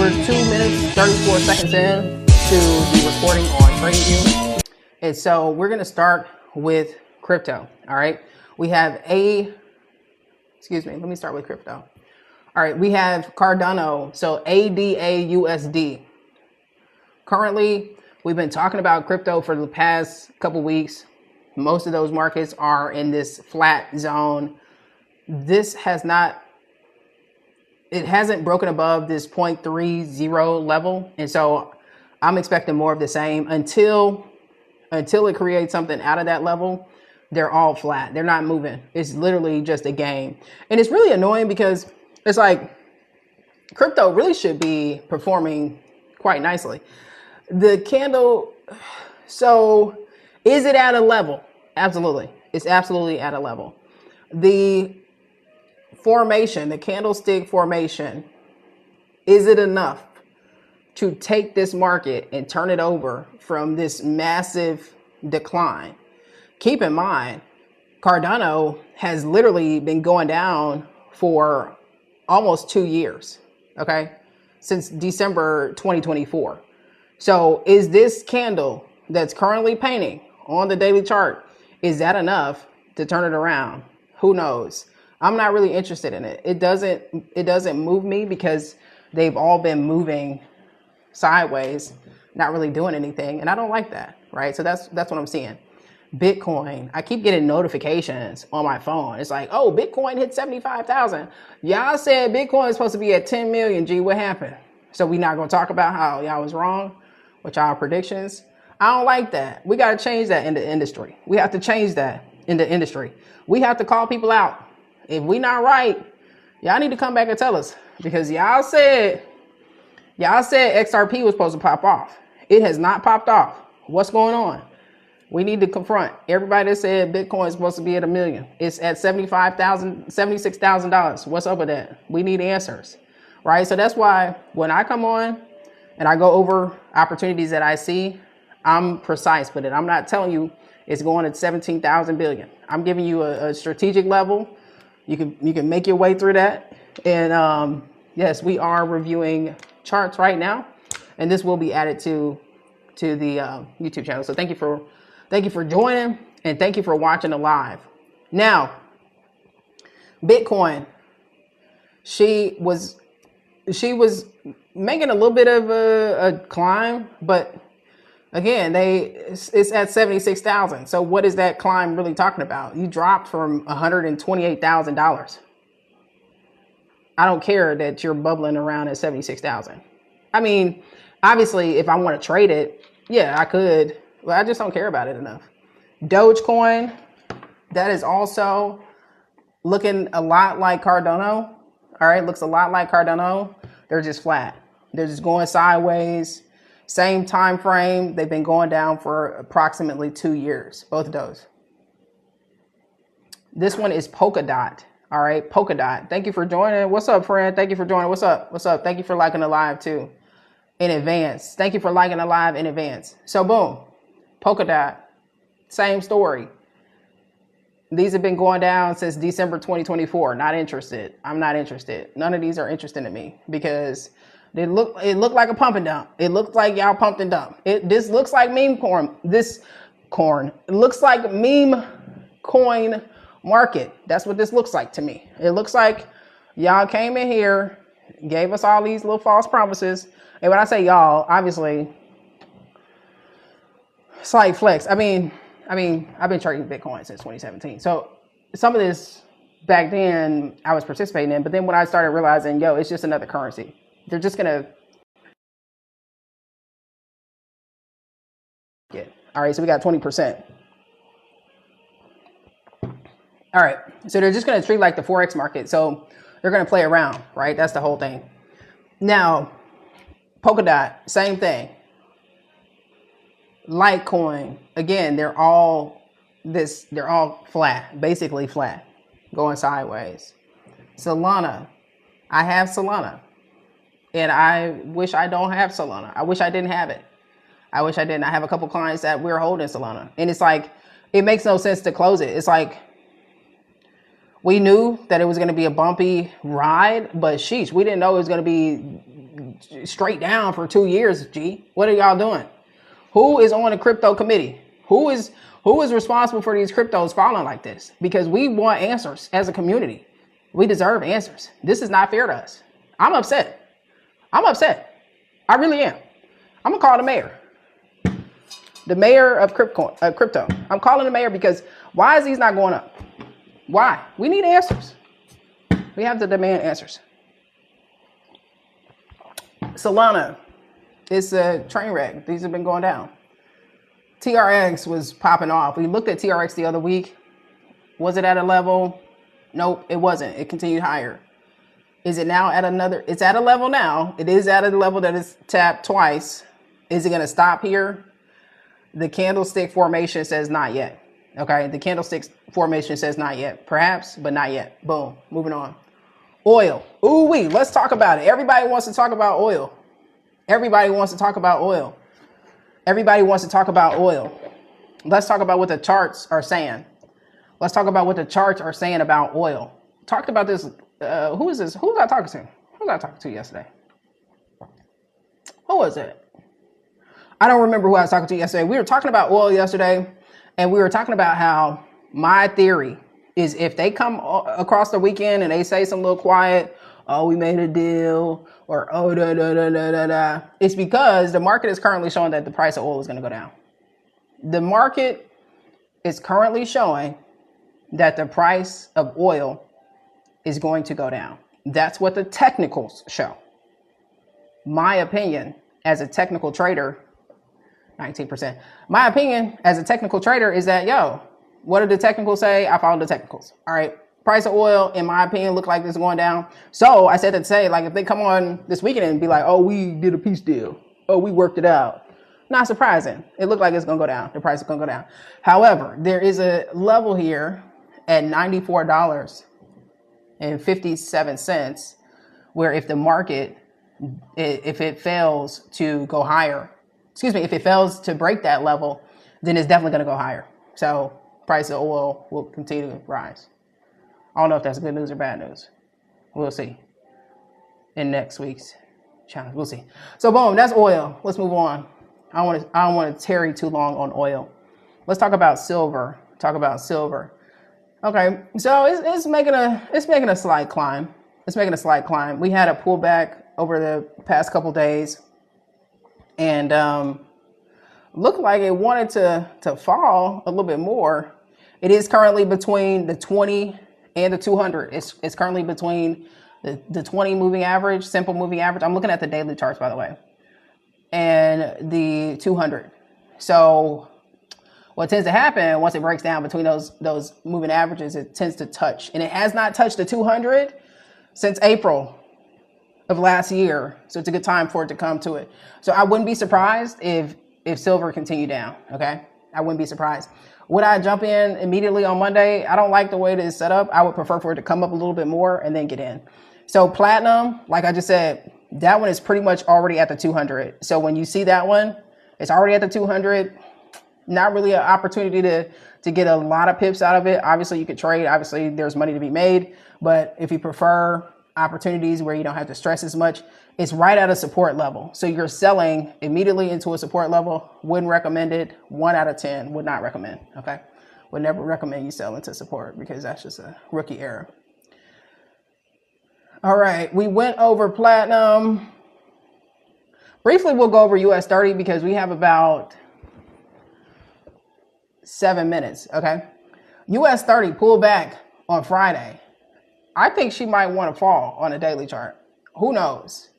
We're 2 minutes, 34 seconds in to the recording on TradingView. And so we're going to start with crypto. All right. We have let me start with crypto. All right. We have Cardano. So ADA-USD. Currently, we've been talking about crypto for the past couple weeks. Most of those markets are in this flat zone. This hasn't broken above this 0.30 level. And so I'm expecting more of the same until it creates something out of that level. They're all flat. They're not moving. It's literally just a game. And it's really annoying because it's like crypto really should be performing quite nicely. The candle, so is it at a level? Absolutely. It's absolutely at a level. The formation, the candlestick formation, is it enough to take this market and turn it over from this massive decline? Keep in mind, Cardano has literally been going down for almost 2 years, okay, since December 2024. So is this candle that's currently painting on the daily chart, is that enough to turn it around? Who knows? I'm not really interested in it. It doesn't move me because they've all been moving sideways, not really doing anything. And I don't like that, right? So that's what I'm seeing. Bitcoin, I keep getting notifications on my phone. It's like, oh, Bitcoin hit 75,000. Y'all said Bitcoin is supposed to be at 10 million. Gee, what happened? So we not going to talk about how y'all was wrong with y'all predictions. I don't like that. We got to change that in the industry. We have to change that in the industry. We have to call people out. If we not right, y'all need to come back and tell us, because y'all said XRP was supposed to pop off. It has not popped off. What's going on? We need to confront everybody that said Bitcoin is supposed to be at $1 million. It's at $76,000. What's up with that? We need answers, right? So that's why when I come on and I go over opportunities that I see, I'm precise with it. I'm not telling you it's going at 17,000 billion. I'm giving you a strategic level. You can make your way through that. And yes, we are reviewing charts right now, and this will be added to the YouTube channel. So thank you for joining, and thank you for watching the live. Now, Bitcoin, she was making a little bit of a climb, but again, it's at 76,000. So what is that climb really talking about? You dropped from $128,000. I don't care that you're bubbling around at 76,000. I mean, obviously, if I want to trade it, yeah, I could, but I just don't care about it enough. Dogecoin, that is also looking a lot like Cardano. All right, looks a lot like Cardano. They're just flat. They're just going sideways. Same time frame. They've been going down for approximately 2 years, both of those. This one is Polkadot. All right, Polkadot. Thank you for joining. What's up, friend? Thank you for joining. What's up? What's up? Thank you for liking the live too in advance. Thank you for liking the live in advance. So boom, Polkadot, same story. These have been going down since December 2024. Not interested. I'm not interested. None of these are interesting to me because it looked like a pump and dump. It looked like y'all pumped and dumped. This looks like meme corn. It looks like meme coin market. That's what this looks like to me. It looks like y'all came in here, gave us all these little false promises. And when I say y'all, obviously, it's like flex. I mean, I've been trading Bitcoin since 2017. So some of this back then I was participating in, but then when I started realizing, yo, it's just another currency. They're just gonna get. All right, so we got 20%. All right, so they're just gonna treat like the Forex market. So they're gonna play around, right? That's the whole thing. Now, Polkadot, same thing. Litecoin, again, they're all flat, basically flat, going sideways. Solana, I have Solana. And I wish I don't have Solana. I wish I didn't have it. I wish I didn't. I have a couple clients that we're holding Solana. And it's like, it makes no sense to close it. It's like, we knew that it was going to be a bumpy ride, but sheesh, we didn't know it was going to be straight down for 2 years, G. What are y'all doing? Who is on the crypto committee? Who is responsible for these cryptos falling like this? Because we want answers as a community. We deserve answers. This is not fair to us. I'm upset. I'm upset. I really am. I'm gonna call the mayor. The mayor of crypto. I'm calling the mayor because why is these not going up? Why? We need answers. We have to demand answers. Solana, it's a train wreck. These have been going down. TRX was popping off. We looked at TRX the other week. Was it at a level? Nope, it wasn't. It continued higher. Is it now at another? It's at a level now. It is at a level that is tapped twice. Is it going to stop here? The candlestick formation says not yet. Okay, the candlestick formation says not yet. Perhaps, but not yet. Boom, moving on. Oil. Ooh wee, let's talk about it. Everybody wants to talk about oil. Everybody wants to talk about oil. Everybody wants to talk about oil. Let's talk about what the charts are saying. Let's talk about what the charts are saying about oil. Talked about this. Who is this? Who was I talking to? Who was I talking to yesterday? Who was it? I don't remember who I was talking to yesterday. We were talking about oil yesterday, and we were talking about how my theory is if they come across the weekend and they say some little quiet, oh, we made a deal, or oh, da, da, da, da, da, da. It's because the market is currently showing that the price of oil is going to go down. The market is currently showing that the price of oil is going to go down. That's what the technicals show. My opinion as a technical trader, 19%. My opinion as a technical trader is that, yo, what did the technicals say? I followed the technicals. All right. Price of oil, in my opinion, look like it's going down. So I said that to say, like, if they come on this weekend and be like, oh, we did a peace deal. Oh, we worked it out. Not surprising. It looked like it's going to go down. The price is going to go down. However, there is a level here at $94.57 where if the market, if it fails to go higher, if it fails to break that level, then it's definitely going to go higher. So price of oil will continue to rise. I don't know if that's good news or bad news. We'll see in next week's challenge. We'll see. So boom, that's oil. Let's move on. I don't want to tarry too long on oil. Let's talk about silver. Okay, so it's making a slight climb. It's making a slight climb. We had a pullback over the past couple days, and looked like it wanted to fall a little bit more. It is currently between the 20 and the 200. It's currently between the 20 moving average, simple moving average. I'm looking at the daily charts, by the way, and the 200. So what tends to happen once it breaks down between those moving averages, it tends to touch, and it has not touched the 200 since April of last year. So it's a good time for it to come to it. So I wouldn't be surprised if silver continued down. Okay, I wouldn't be surprised. Would I jump in immediately on Monday? I don't like the way it is set up. I would prefer for it to come up a little bit more and then get in. So platinum, like I just said, that one is pretty much already at the 200. So when you see that one, it's already at the 200. Not really an opportunity to get a lot of pips out of it. Obviously, you could trade. Obviously, there's money to be made. But if you prefer opportunities where you don't have to stress as much, it's right at a support level. So you're selling immediately into a support level. Wouldn't recommend it. 1 out of 10 would not recommend. Okay. Would never recommend you sell into support because that's just a rookie error. All right. We went over platinum. Briefly, we'll go over US30 because we have about 7 minutes. Okay. US30 pulled back on Friday. I think she might want to fall on a daily chart. Who knows?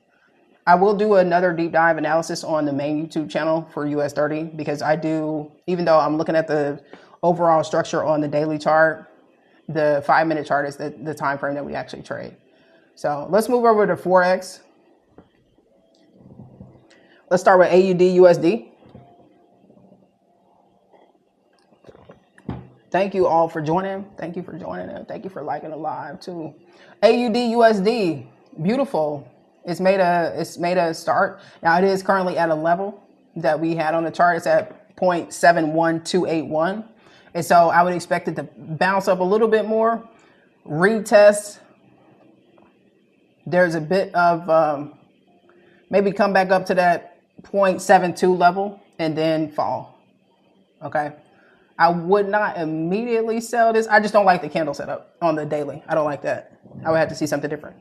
I will do another deep dive analysis on the main YouTube channel for US30 because I do, even though I'm looking at the overall structure on the daily chart, the 5-minute chart is the time frame that we actually trade. So let's move over to Forex. Let's start with AUD USD. Thank you all for joining. Thank you for joining and thank you for liking the live too. AUD USD, beautiful. It's made a start. Now it is currently at a level that we had on the chart. It's at 0.71281. And so I would expect it to bounce up a little bit more, retest. There's a bit of maybe come back up to that 0.72 level and then fall. Okay. I would not immediately sell this. I just don't like the candle setup on the daily. I don't like that. I would have to see something different.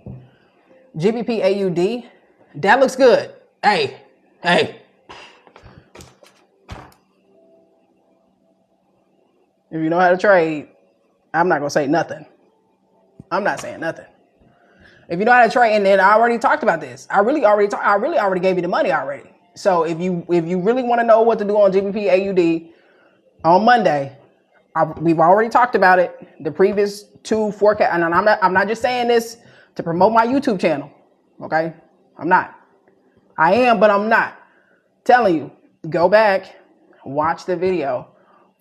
GBP AUD, that looks good. Hey. If you know how to trade, I'm not going to say nothing. I'm not saying nothing. If you know how to trade, and then I already talked about this. I really already gave you the money already. So if you really want to know what to do on GBP AUD on Monday, we've already talked about it. The previous two forecasts, and I'm not just saying this to promote my YouTube channel. Okay, I'm not. I am, but I'm not. Telling you, go back, watch the video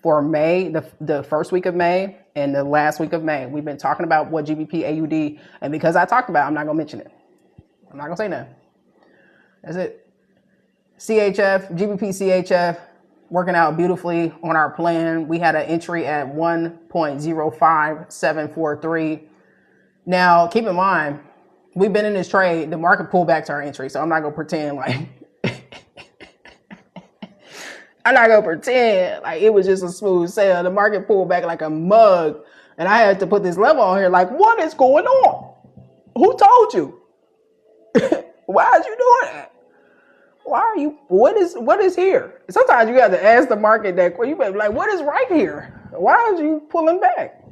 for May, the first week of May and the last week of May. We've been talking about what GBP AUD, and because I talked about it, I'm not gonna mention it. I'm not gonna say nothing. That's it. CHF, GBP CHF, working out beautifully on our plan. We had an entry at 1.05743. Now, keep in mind, we've been in this trade. The market pulled back to our entry, so I'm not gonna pretend like it was just a smooth sale. The market pulled back like a mug, and I had to put this level on here. Like, what is going on? Who told you? Why are you doing that? Why are you? What is here? Sometimes you have to ask the market that. You better be like, what is right here? Why are you pulling back?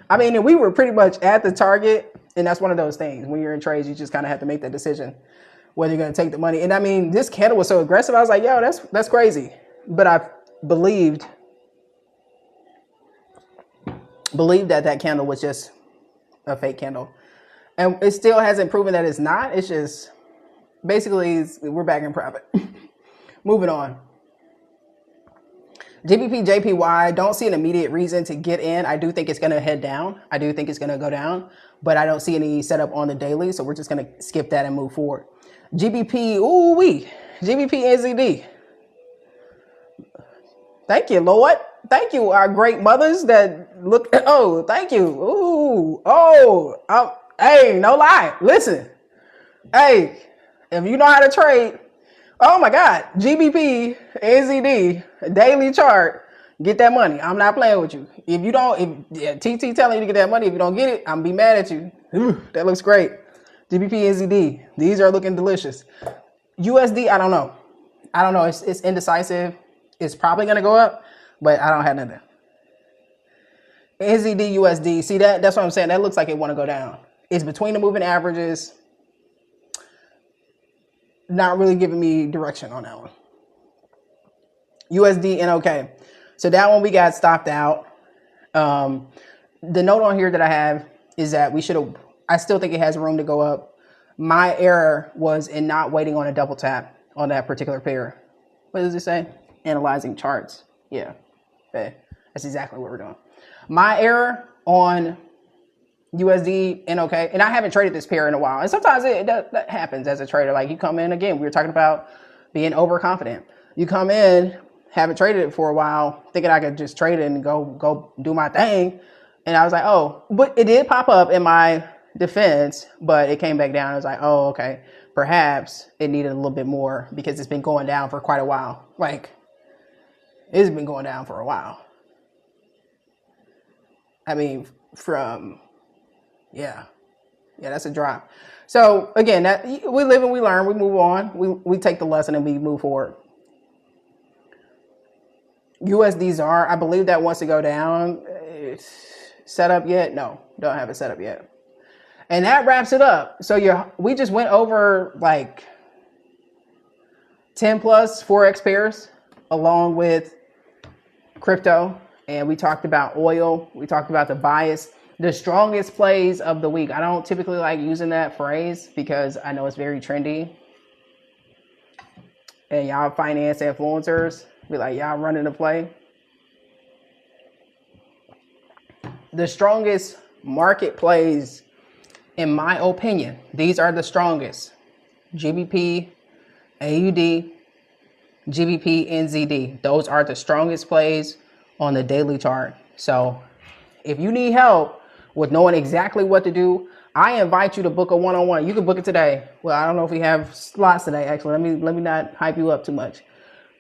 I mean, we were pretty much at the target, and that's one of those things. When you're in trades, you just kind of have to make that decision whether you're going to take the money. And I mean, this candle was so aggressive. I was like, yo, that's crazy. But I believed that candle was just a fake candle, and it still hasn't proven that it's not. It's just basically we're back in profit. Moving on. GBP JPY, don't see an immediate reason to get in. I do think it's going to head down. I do think it's going to go down, but I don't see any setup on the daily, so we're just going to skip that and move forward. GBP, GBP NZD. Thank you, Lord. Thank you, our great mothers that look. Oh, thank you. Hey, no lie. Listen. Hey, if you know how to trade, oh my God, GBP, NZD, daily chart, get that money. I'm not playing with you. If you don't, TT telling you to get that money, if you don't get it, I'm gonna be mad at you. That looks great. GBP, NZD, these are looking delicious. USD, I don't know. It's indecisive. It's probably going to go up, but I don't have nothing. NZD, USD. See, that's what I'm saying. That looks like it want to go down. It's between the moving averages. Not really giving me direction on that one. USD and okay. So that one we got stopped out. The note on here that I have is that I still think it has room to go up. My error was in not waiting on a double tap on that particular pair. What does it say? Analyzing charts. Yeah, okay. That's exactly what we're doing. My error on USD and okay, and I haven't traded this pair in a while, and sometimes that happens as a trader. Like you come in again, we were talking about being overconfident. You come in, haven't traded it for a while, thinking I could just trade it and go do my thing, and I was like, oh, but it did pop up in my defense, but it came back down. I was like, oh, okay, perhaps it needed a little bit more because it's been going down for quite a while. Like, it's been going down for a while. I mean, yeah, that's a drop. So again, that we live and we learn, we move on, we take the lesson and we move forward. USD ZAR, I believe that wants to go down. It's set up yet? No, don't have it set up yet. And that wraps it up. So we just went over like 10 plus Forex pairs along with crypto, and we talked about oil. We talked about the bias, the strongest plays of the week. I don't typically like using that phrase because I know it's very trendy, and y'all finance influencers be like, y'all running the play. The strongest market plays, in my opinion, these are the strongest: GBP, AUD, GBP, NZD. Those are the strongest plays on the daily chart. So if you need help with knowing exactly what to do, I invite you to book a one-on-one. You can book it today. Well, I don't know if we have slots today, actually. Let me not hype you up too much.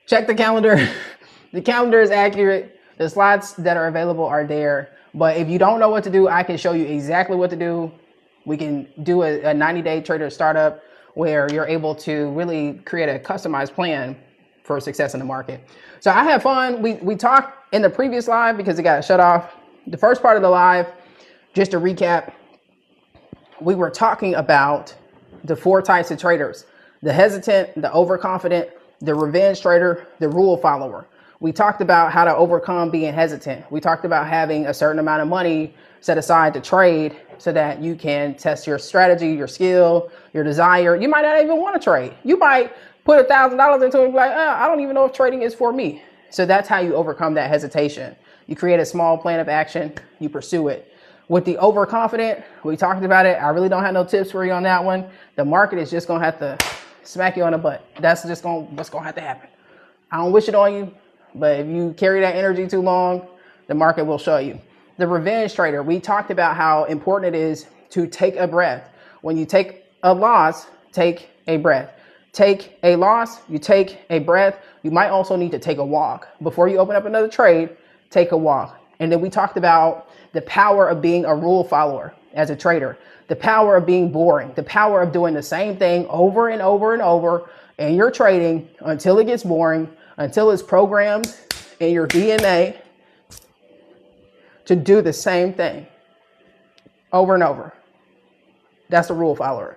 Check the calendar. The calendar is accurate. The slots that are available are there. But if you don't know what to do, I can show you exactly what to do. We can do a 90-day trader startup where you're able to really create a customized plan for success in the market. So I had fun. We talked in the previous live because it got shut off. The first part of the live, just to recap, we were talking about the 4 types of traders: the hesitant, the overconfident, the revenge trader, the rule follower. We talked about how to overcome being hesitant. We talked about having a certain amount of money set aside to trade so that you can test your strategy, your skill, your desire. You might not even want to trade. You might put $1,000 into it and be like, I don't even know if trading is for me. So that's how you overcome that hesitation. You create a small plan of action, you pursue it. With the overconfident, we talked about it. I really don't have no tips for you on that one. The market is just gonna have to smack you on the butt. That's just what's gonna have to happen. I don't wish it on you, but if you carry that energy too long, the market will show you. The revenge trader, we talked about how important it is to take a breath. When you take a loss, take a breath. Take a loss, you take a breath. You might also need to take a walk. Before you open up another trade, take a walk. And then we talked about the power of being a rule follower as a trader, the power of being boring, the power of doing the same thing over and over and over in your trading until it gets boring, until it's programmed in your DNA to do the same thing over and over. That's the rule follower.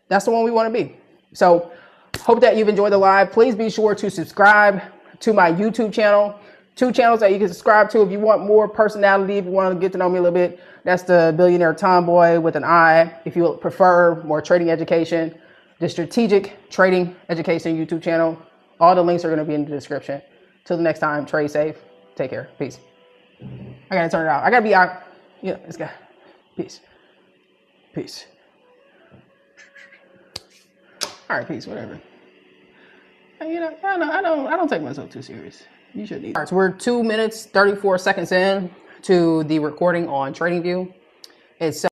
That's the one we want to be. So hope that you've enjoyed the live. Please be sure to subscribe to my YouTube channel. 2 channels that you can subscribe to if you want more personality, if you want to get to know me a little bit. That's the Billionaire Tomboy with an I. If you prefer more trading education, the Strategic Trading Education YouTube channel. All the links are going to be in the description. Till the next time, trade safe. Take care. Peace. I got to turn it out. I got to be out. Yeah, let's go. Peace. Peace. All right, peace, whatever. You know, I don't take myself too serious. You should either. All right, so we're 2 minutes, 34 seconds in to the recording on TradingView. It's